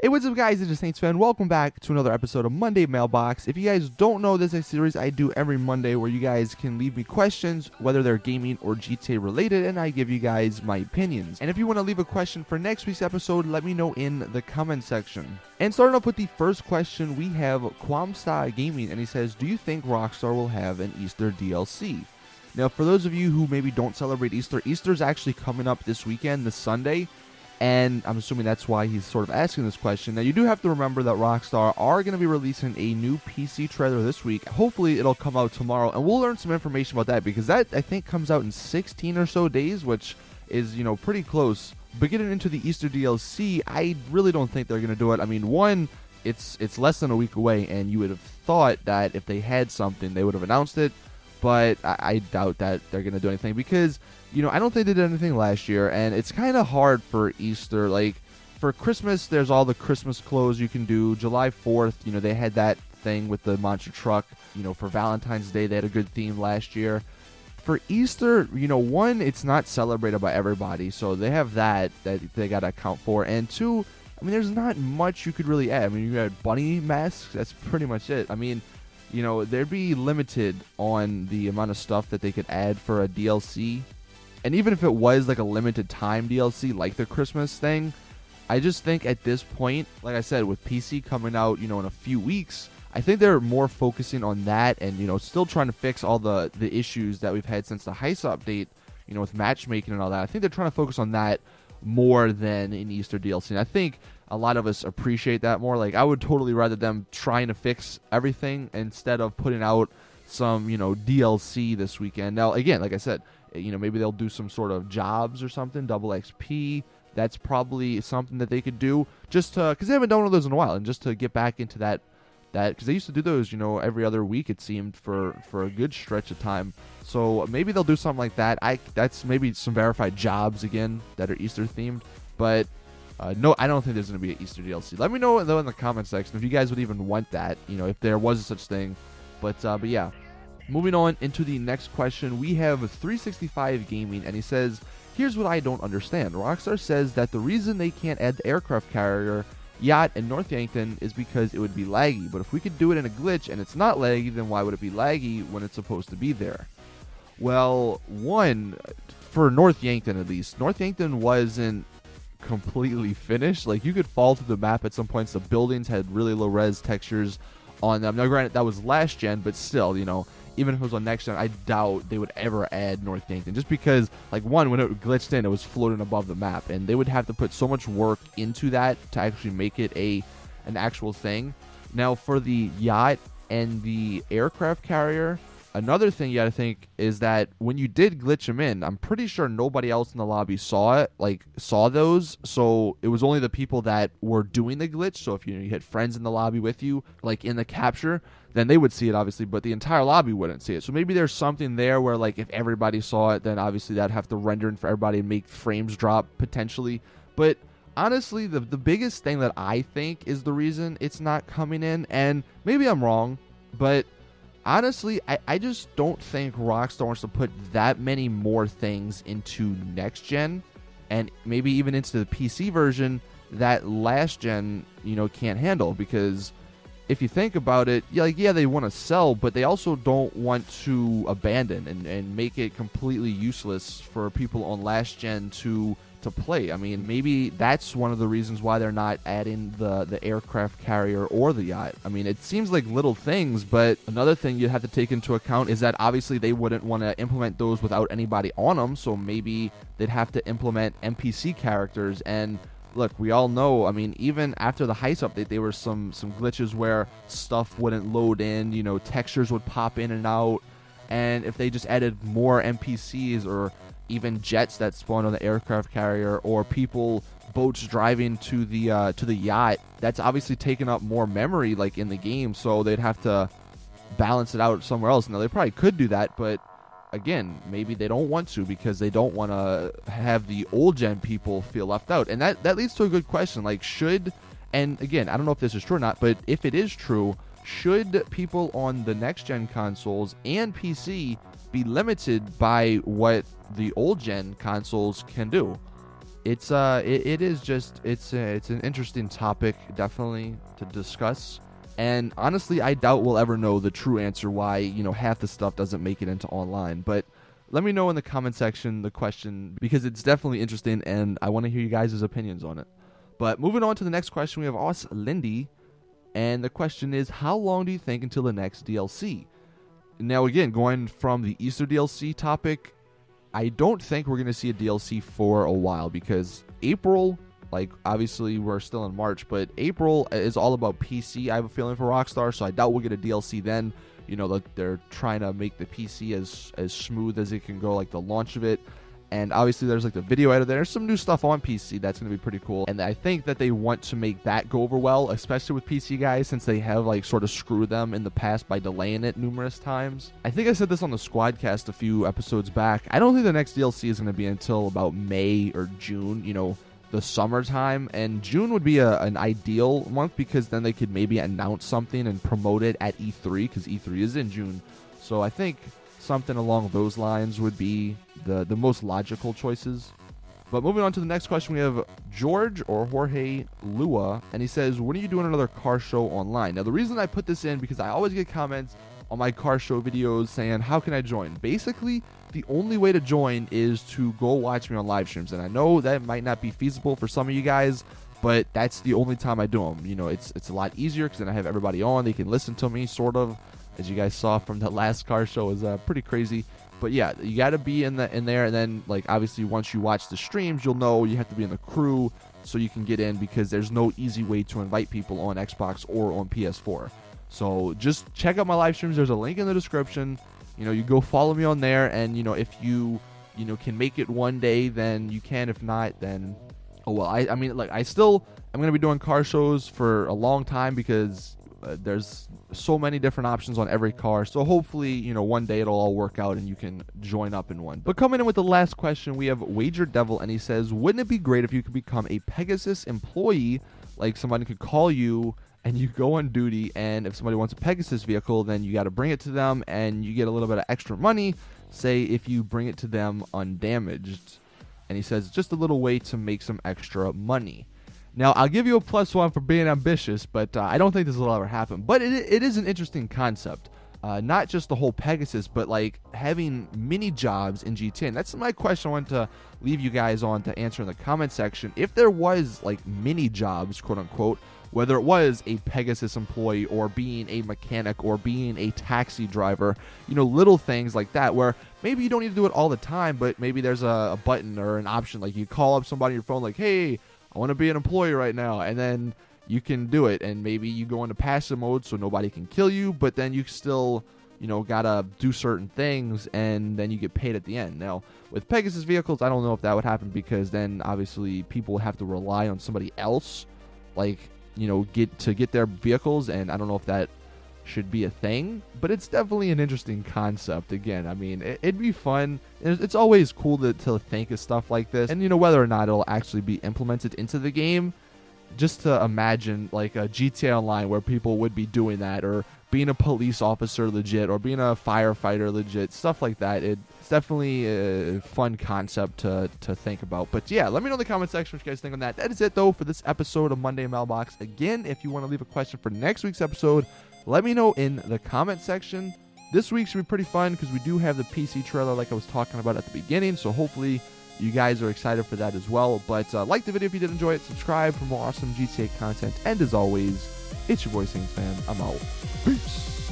Hey, what's up, guys? It's just Saintsfan. Welcome back to another episode of Monday Mailbox. If you guys don't know, this is a series I do every Monday where you guys can leave me questions, whether they're gaming or GTA related, and I give you guys my opinions. And if you want to leave a question for next week's episode, let me know in the comment section. And starting off with the first question, we have Kwamsa Gaming, and he says, do you think Rockstar will have an Easter DLC? Now, for those of you who maybe don't celebrate Easter, Easter's actually coming up this weekend, this Sunday. And I'm assuming that's why he's sort of asking this question. Now, you do have to remember that Rockstar are going to be releasing a new PC trailer this week. Hopefully, it'll come out tomorrow, and we'll learn some information about that, because that, I think, comes out in 16 or so days, which is, pretty close. But getting into the Easter DLC, I really don't think they're going to do it. I mean, one, it's less than a week away, and you would have thought that if they had something, they would have announced it. But I doubt that they're going to do anything because, I don't think they did anything last year, and it's kind of hard for Easter. Like, for Christmas, there's all the Christmas clothes you can do. July 4th, they had that thing with the monster truck. For Valentine's Day, they had a good theme last year. For Easter, one, it's not celebrated by everybody, so they have that they got to account for. And two, I mean, there's not much you could really add. I mean, you had bunny masks. That's pretty much it. I mean, they'd be limited on the amount of stuff that they could add for a DLC. And even if it was like a limited time DLC, like the Christmas thing, I just think at this point, like I said, with PC coming out, in a few weeks, I think they're more focusing on that and, still trying to fix all the issues that we've had since the Heist update, with matchmaking and all that. I think they're trying to focus on that more than an Easter DLC. And I think a lot of us appreciate that more. Like, I would totally rather them trying to fix everything instead of putting out some, DLC this weekend. Now, again, like I said, maybe they'll do some sort of jobs or something, double XP. That's probably something that they could do just to, because they haven't done one of those in a while, and just to get back into that, because they used to do those, every other week, it seemed, for a good stretch of time. So maybe they'll do something like that. That's maybe some verified jobs again that are Easter themed, but no, I don't think there's going to be an Easter DLC. Let me know, though, in the comment section if you guys would even want that, if there was such thing. But yeah. Moving on into the next question, we have 365 Gaming, and he says, here's what I don't understand. Rockstar says that the reason they can't add the aircraft carrier yacht in North Yankton is because it would be laggy. But if we could do it in a glitch and it's not laggy, then why would it be laggy when it's supposed to be there? Well, one, for North Yankton at least, North Yankton wasn't completely finished. Like, you could fall through the map at some points. The buildings had really low res textures on them. Now, granted, that was last gen, but still, even if it was on next gen, I doubt they would ever add North Yankton. Just because, like, one, when it glitched in, it was floating above the map, and they would have to put so much work into that to actually make it an actual thing. Now, for the yacht and the aircraft carrier, another thing you got to think is that when you did glitch them in, I'm pretty sure nobody else in the lobby saw those. So it was only the people that were doing the glitch. So if you had friends in the lobby with you, like in the capture, then they would see it, obviously, but the entire lobby wouldn't see it. So maybe there's something there where, like, if everybody saw it, then obviously that'd have to render in for everybody and make frames drop potentially. But honestly, the biggest thing that I think is the reason it's not coming in, and maybe I'm wrong, but honestly, I just don't think Rockstar wants to put that many more things into next gen, and maybe even into the PC version that last gen, can't handle. Because if you think about it, yeah, they want to sell, but they also don't want to abandon and make it completely useless for people on last gen to play. I mean, maybe that's one of the reasons why they're not adding the aircraft carrier or the yacht. I mean, it seems like little things, but another thing you have to take into account is that obviously they wouldn't want to implement those without anybody on them, so maybe they'd have to implement NPC characters. And look, we all know, I mean, even after the Heist update, there were some glitches where stuff wouldn't load in, textures would pop in and out, and if they just added more NPCs or even jets that spawn on the aircraft carrier, or boats driving to the yacht, that's obviously taking up more memory, like, in the game, so they'd have to balance it out somewhere else. Now, they probably could do that, but again, maybe they don't want to, because they don't want to have the old gen people feel left out. And that leads to a good question, like, and again, I don't know if this is true or not, but if it is true, should people on the next gen consoles and PC be limited by what the old gen consoles can do? it is just it's an interesting topic definitely to discuss. And honestly, I doubt we'll ever know the true answer why, half the stuff doesn't make it into online. But let me know in the comment section the question, because it's definitely interesting and I want to hear you guys' opinions on it. But moving on to the next question, we have us Lindy, and the question is, how long do you think until the next DLC? Now again, going from the Easter DLC topic, I don't think we're going to see a DLC for a while, because April, like obviously we're still in March, but April is all about PC, I have a feeling, for Rockstar, so I doubt we'll get a DLC then. They're trying to make the PC as smooth as it can go, like the launch of it. And obviously there's like the video editor. There's some new stuff on PC that's going to be pretty cool. And I think that they want to make that go over well, especially with PC guys, since they have like sort of screwed them in the past by delaying it numerous times. I think I said this on the Squadcast a few episodes back. I don't think the next DLC is going to be until about May or June, the summertime. And June would be an ideal month, because then they could maybe announce something and promote it at E3, because E3 is in June. So I think something along those lines would be the most logical choices. But moving on to the next question, we have George or Jorge Lua, and he says, when are you doing another car show online? Now the reason I put this in, because I always get comments on my car show videos saying, how can I join? Basically, the only way to join is to go watch me on live streams. And I know that might not be feasible for some of you guys, but that's the only time I do them. It's a lot easier, because then I have everybody on. They can listen to me, sort of. As you guys saw from the last car show, is pretty crazy. But yeah, you got to be in there, and then like obviously once you watch the streams, you'll know you have to be in the crew so you can get in, because there's no easy way to invite people on Xbox or on PS4. So just check out my live streams. There's a link in the description. You go follow me on there, and if you can make it one day, then you can. If not, then oh well. I mean, like, I'm gonna be doing car shows for a long time, because there's so many different options on every car. So hopefully, one day it'll all work out and you can join up in one. But coming in with the last question, we have Wager Devil, and he says, wouldn't it be great if you could become a Pegasus employee? Like, somebody could call you and you go on duty, and if somebody wants a Pegasus vehicle, then you got to bring it to them, and you get a little bit of extra money, say if you bring it to them undamaged. And he says, just a little way to make some extra money. Now, I'll give you a +1 for being ambitious, but I don't think this will ever happen. But it is an interesting concept. Not just the whole Pegasus, but like having mini jobs in GTA. And that's my question I want to leave you guys on to answer in the comment section. If there was like mini jobs, quote unquote, whether it was a Pegasus employee or being a mechanic or being a taxi driver, little things like that, where maybe you don't need to do it all the time, but maybe there's a button or an option. Like you call up somebody on your phone like, hey, I want to be an employee right now, and then you can do it, and maybe you go into passive mode so nobody can kill you, but then you still, gotta do certain things, and then you get paid at the end. Now, with Pegasus vehicles, I don't know if that would happen, because then obviously people would have to rely on somebody else, like, get their vehicles, and I don't know if that should be a thing, but it's definitely an interesting concept. Again, I mean, it'd be fun. It's always cool to think of stuff like this, and whether or not it'll actually be implemented into the game, just to imagine like a GTA Online where people would be doing that, or being a police officer legit, or being a firefighter legit, stuff like that. It's definitely a fun concept to think about. But yeah, let me know in the comment section what you guys think on that. That is it though for this episode of Monday Mailbox. Again, if you want to leave a question for next week's episode, let me know in the comment section. This week should be pretty fun, because we do have the PC trailer like I was talking about at the beginning, so hopefully you guys are excited for that as well. But like the video if you did enjoy it, subscribe for more awesome GTA content, and as always, it's your boy Saintsfan. I'm out. Peace.